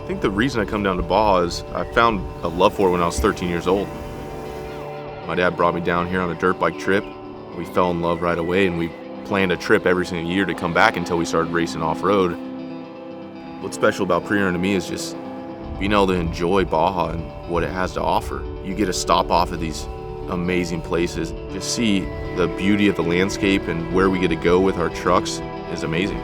I think the reason I come down to Baja is I found a love for it when I was 13 years old. My dad brought me down here on a dirt bike trip. We fell in love right away, and we planned a trip every single year to come back until we started racing off-road. What's special about pre-running to me is just being able to enjoy Baja and what it has to offer. You get to stop off at these amazing places. Just see the beauty of the landscape and where we get to go with our trucks is amazing.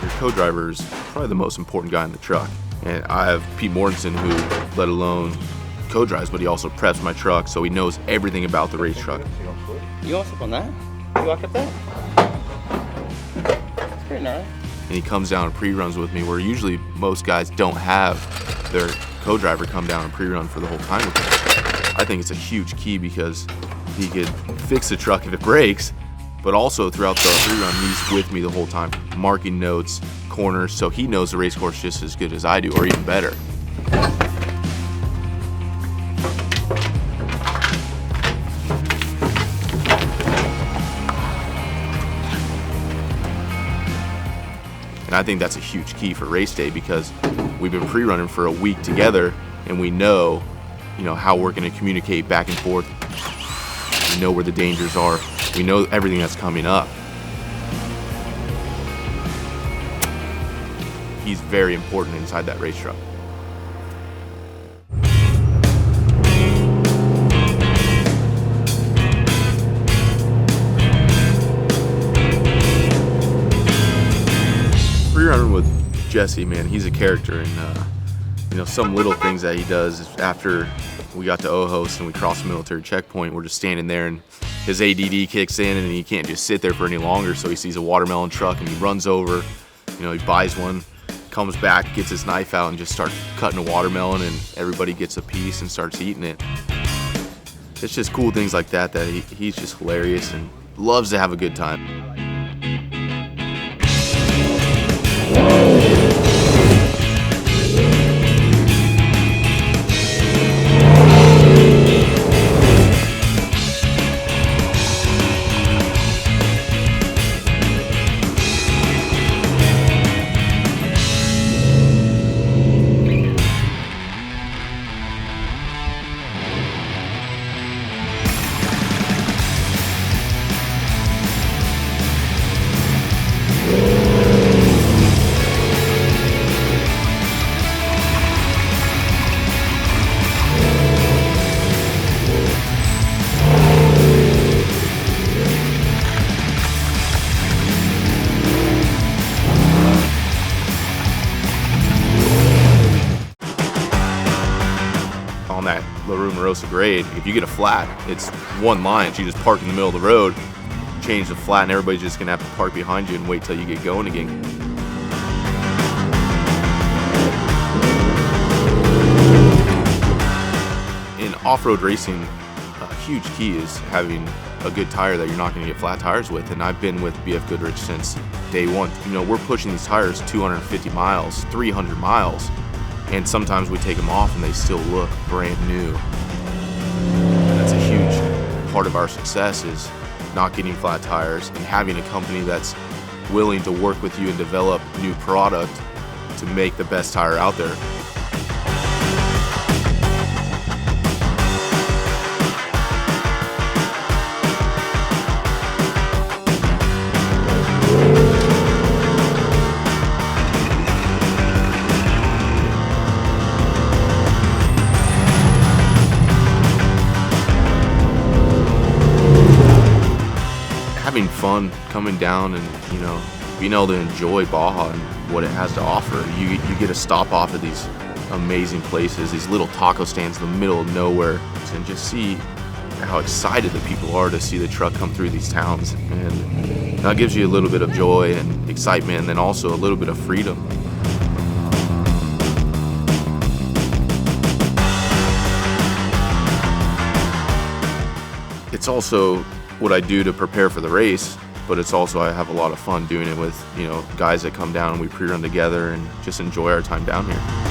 Your co-driver is probably the most important guy in the truck. And I have Pete Mortenson, who let alone co-drives, but he also preps my truck, so he knows everything about the race truck. You want up on that? You walk up that? It's pretty gnarly. And he comes down and pre-runs with me, where usually most guys don't have their co-driver come down and pre-run for the whole time with them. I think it's a huge key because he could fix the truck if it breaks, but also throughout the pre-run, he's with me the whole time, marking notes, corners, so he knows the race course just as good as I do, or even better. And I think that's a huge key for race day because we've been pre-running for a week together, and we know, how we're going to communicate back and forth. We know where the dangers are. We know everything that's coming up. He's very important inside that race truck. Pre-running with Jesse, man, he's a character, and some little things that he does after we got to Ojos and we crossed the military checkpoint, we're just standing there and his ADD kicks in and he can't just sit there for any longer, so he sees a watermelon truck and he runs over, he buys one, comes back, gets his knife out and just starts cutting a watermelon, and everybody gets a piece and starts eating it. It's just cool things like that he's just hilarious and loves to have a good time. On that La Rumerosa grade, if you get a flat, it's one line, so you just park in the middle of the road, change the flat, and everybody's just gonna have to park behind you and wait till you get going again. In off-road racing, a huge key is having a good tire that you're not gonna get flat tires with, and I've been with BFGoodrich since day one. We're pushing these tires 250 miles, 300 miles, and sometimes we take them off and they still look brand new. And that's a huge part of our success, is not getting flat tires and having a company that's willing to work with you and develop new product to make the best tire out there. Having fun coming down and being able to enjoy Baja and what it has to offer. You get to stop off at these amazing places, these little taco stands in the middle of nowhere, and just see how excited the people are to see the truck come through these towns. And that gives you a little bit of joy and excitement, and then also a little bit of freedom. It's also what I do to prepare for the race, but it's also I have a lot of fun doing it with guys that come down and we pre-run together and just enjoy our time down here.